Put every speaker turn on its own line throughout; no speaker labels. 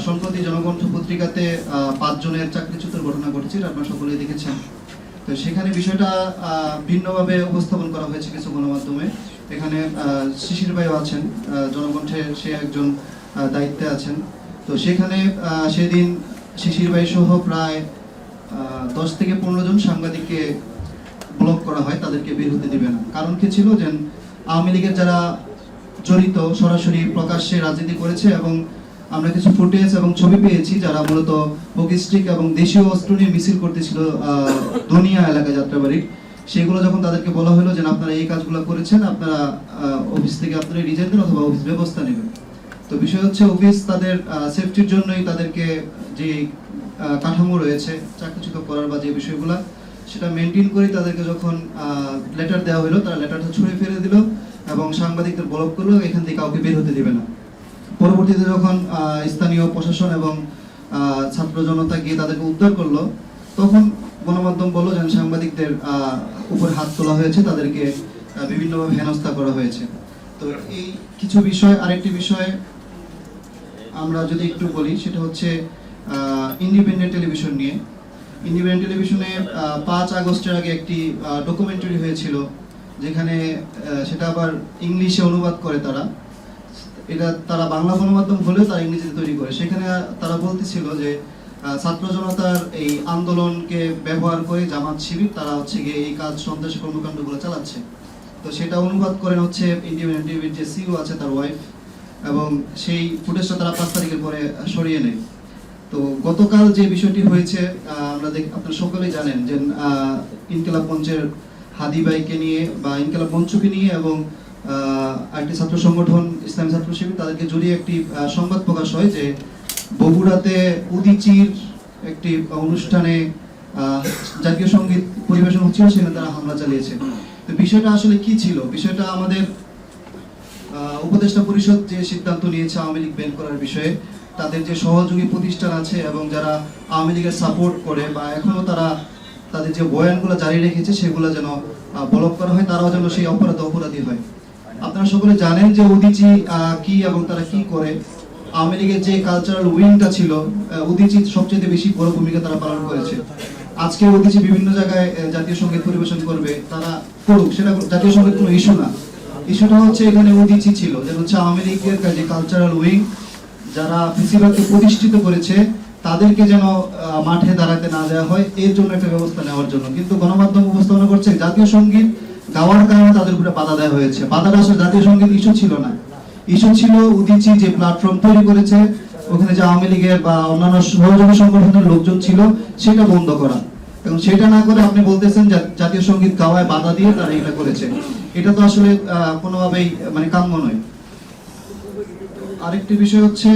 সম্প্রতি জনকণ্ঠ পত্রিকাতে 5 জনের চাকরিচ্যুতের ঘটনা ঘটেছে, আপনারা সকলেই দেখেছেন। তো সেখানে বিষয়টা ভিন্নভাবে উপস্থাপন করা হয়েছে কিছু গণমাধ্যমে। এখানে শিশির ভাইও আছেন, জনকণ্ঠে সে একজন দায়িত্বে আছেন। তো সেখানে সেদিন শিশির ভাই সহ প্রায় 10 থেকে 15 জন সাংবাদিককে ব্লক করা হয়, তাদেরকে বের হতে দিবে না। কারণ কি ছিল, যে আওয়ামী লীগের যারা জড়িত, সরাসরি প্রকাশ্যে রাজনীতি করেছে, এবং আমরা কিছু ফুটেজ এবং ছবি পেয়েছি যারা মূলত হকিস্টিক এবং দেশীয় অস্ত্র নিয়ে মিছিল করতেছিল দুনিয়া এলাকায়, যাত্রাবাড়ি। সেগুলো যখন তাদেরকে বলা হলো যে আপনারা এই কাজগুলো করেছেন, আপনারা অফিস থেকে আপনারা রিজাইন দেন অথবা অফিস ব্যবস্থা নেবেন। তো বিষয় হচ্ছে, অফিস তাদের সেফটির জন্যই তাদেরকে যে কাঠামো রয়েছে চাকরিচ্যুত করার বা যে বিষয়গুলো, সেটা মেনটেন করে তাদেরকে যখন লেটার দেওয়া হলো, তারা লেটারটা ছুঁড়ে ফেলে দিল এবং সাংবাদিকদের ব্লক করলো, এখান থেকে কাউকে বের হতে দিবে না। পরবর্তীতে যখন স্থানীয় প্রশাসন এবং ছাত্র জনতা গিয়ে তাদেরকে উদ্ধার করলো, তখন গণমাধ্যম বলল যে সাংবাদিকদের উপর হাত তোলা হয়েছে, তাদেরকে বিভিন্নভাবে হেনস্থা করা হয়েছে। তো এই কিছু বিষয়, আরেকটি বিষয় আমরা যদি একটু বলি, সেটা হচ্ছে ইন্ডিপেন্ডেন্ট টেলিভিশন নিয়ে। ইন্ডিপেন্ডেন্ট টেলিভিশনে 5 আগস্টের আগে একটি ডকুমেন্টারি হয়েছিল, যেখানে সেটা আবার ইংলিশে অনুবাদ করে তারা। এটা তারা বাংলা গণমাধ্যম হলেও তারা ইংরেজিতে তৈরি করে। সেখানে তারা বলতেছিল যে ছাত্র জনতার এই আন্দোলনকে ব্যবহার করে জামাত শিবির তারা হচ্ছে গিয়ে এই কাজ, সন্ত্রাসী কর্মকাণ্ডগুলো চালাচ্ছে। তো সেটা অনুবাদ করেন হচ্ছে ইন্ডিপেন্ডেন্ট টিভির যে সিইও আছে তার ওয়াইফ, এবং সেই ফুটেজটা তারা 5 তারিখের পরে সরিয়ে নেয়। তো গতকাল যে বিষয়টি হয়েছে, আমরা আপনারা সকলেই জানেন যে ইনকিলাব মঞ্চের হাদি ভাইকে নিয়ে বা ইনকিলাব মঞ্চকে নিয়ে এবং একটি ছাত্র সংগঠন ইসলামী ছাত্র শিবির তাদেরকে জড়িয়ে একটি সংবাদ প্রকাশ হয় যে বগুড়াতে উদীচীর একটি অনুষ্ঠানে জাতীয় সঙ্গীত পরিবেশন হচ্ছিল, সেখানে তারা হামলা চালিয়েছে। তো বিষয়টা আসলে কি ছিল? বিষয়টা আমাদের উপদেষ্টা পরিষদ যে সিদ্ধান্ত নিয়েছে আওয়ামী লীগ ব্যান করার বিষয়ে, তাদের যে সহযোগী প্রতিষ্ঠান আছে এবং যারা আওয়ামী লীগের সাপোর্ট করে বা এখনো তারা তাদের যে বয়ানগুলো জারি রেখেছে সেগুলো যেন ব্লক করা হয়, তারাও যেন সেই অপরাধী হয়। আপনারা সকলে জানেন যে উদীচী কি এবং তারা কি করে। আওয়ামী লীগের যে কালচারাল উইংটা ছিল, উদীচী সবচেয়ে বেশি বড় ভূমিকা তারা পালন করেছে। আজকে উদীচী বিভিন্ন জায়গায় জাতীয় সঙ্গীত পরিবেশন করবে, তারা করুক, সেটা জাতীয় সঙ্গীত কোনো ইস্যু না। ইস্যুটা হচ্ছে এখানে উদীচী ছিল, যে হচ্ছে আওয়ামী লীগের যে কালচারাল উইং যারা ফেসিবাদকে প্রতিষ্ঠিত করেছে, তাদেরকে যেন মাঠে দাঁড়াতে না দেওয়া হয়, এর জন্য একটা ব্যবস্থা নেওয়ার জন্য। কিন্তু গণমাধ্যম উপস্থাপনা করছে জাতীয় সঙ্গীত গাওয়ার কারণে তাদের উপরে বাধা দেওয়া হয়েছে। বাধাটা আসলে জাতীয় সঙ্গীত ইস্যু ছিল না, ইস্যু ছিল উদীচী যে প্ল্যাটফর্ম তৈরি করেছে, ওখানে যে আওয়ামী লীগের বা অন্যান্য সহযোগী সংগঠনের লোকজন ছিল, সেটা বন্ধ করা। এবং সেটা না করে আপনি বলতেছেন জাতীয় সঙ্গীত গাওয়ায় বাধা দিয়ে তারা এটা করেছে। এটা তো আসলে কোনোভাবেই মানে কাম্য নয়। আরেকটি বিষয় হচ্ছে,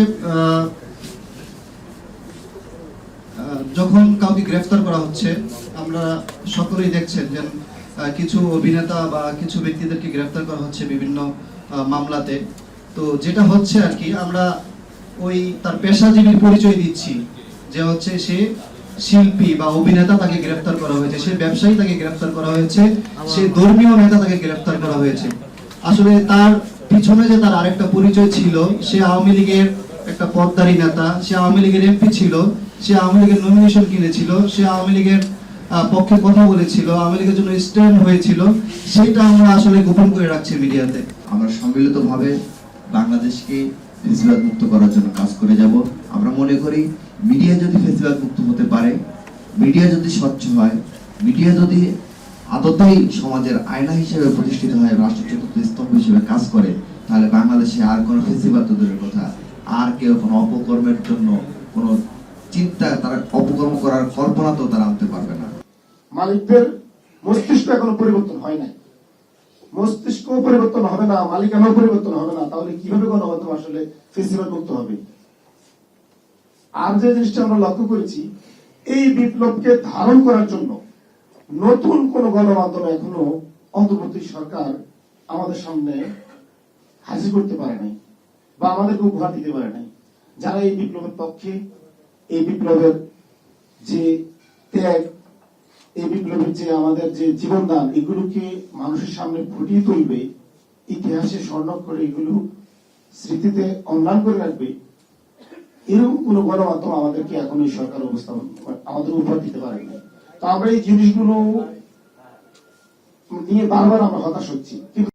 যখন কাউকে গ্রেফতার করা হচ্ছে, আমরা সকলেই দেখছেন যে কিছু অভিনেতা বা কিছু ব্যক্তিদেরকে গ্রেফতার করা হচ্ছে বিভিন্ন মামলাতে। তো যেটা হচ্ছে আর কি, আমরা ওই তার পেশাজীবীর পরিচয় দিচ্ছি, যে হচ্ছে সে শিল্পী বা অভিনেতা, তাকে গ্রেফতার করা হয়েছে, সে ব্যবসায়ী, তাকে গ্রেফতার করা হয়েছে, সে ধর্মীয় নেতা, তাকে গ্রেফতার করা হয়েছে। আসলে তার পিছনে যে তার আরেকটা পরিচয় ছিল, সে আওয়ামী লীগের একটা পদধারী নেতা, সে আওয়ামী লীগের এমপি ছিল, সে আওয়ামী লীগের নমিনেশন কিনেছিল, সে আওয়ামী লীগের পক্ষে কথা বলেছিল, আওয়ামী লীগের জন্য স্ট্যান্ড হয়েছিল, সেটা আমরা আসলে গোপন করে রাখছি মিডিয়াতে।
আমরা সম্মিলিতভাবে বাংলাদেশকে ফেসিবাদ মুক্ত করার জন্য কাজ করে যাব। আমরা মনে করি মিডিয়া যদি ফেসিবাদ মুক্ত হতে পারে, মিডিয়া যদি স্বচ্ছ হয়, মিডিয়া যদি আদতেই সমাজের আয়না হিসেবে প্রতিষ্ঠিত হয়, রাষ্ট্র চতুর্থ স্তম্ভ হিসেবে কাজ করে, তাহলে বাংলাদেশে আর কোনো ফেসিবাদ দূরের কথা, আর কেউ কোনো অপকর্মের জন্য কোনো চিন্তা, তারা অপকর্ম করার কল্পনা তো তারা আনতে পারবে না।
মালিকদের মস্তিষ্ক এখনো পরিবর্তন হয় নাই, মস্তিষ্ক পরিবর্তন হবে না, মালিকানাও পরিবর্তন হবে না, তাহলে কিভাবে গণমাধ্যম আসলে ফেসিবাদ মুক্ত হবে? আর যে জিনিসটা আমরা লক্ষ্য করেছি, এই বিপ্লবকে ধারণ করার জন্য নতুন কোন গণমাধ্যম এখনো অন্তর্বর্তী সরকার আমাদের সামনে হাজির করতে পারে নাই বা আমাদেরকে উপহার দিতে পারে নাই। যারা এই বিপ্লবের পক্ষে, এই বিপ্লবের যে ত্যাগ, এই বিপ্লবের যে আমাদের যে জীবনদান, এগুলোকে মানুষের সামনে ফুটিয়ে তুলবে, ইতিহাসে স্বর্ণাক্ষরে এগুলো স্মৃতিতে অম্লান করে রাখবে, এরকম কোন গণমাধ্যম আমাদেরকে এখন এই সরকার উপস্থাপন আমাদের উপহার দিতে পারেনি। তো আমরা এই জিনিসগুলো নিয়ে বারবার আমরা হতাশ হচ্ছি। কিন্তু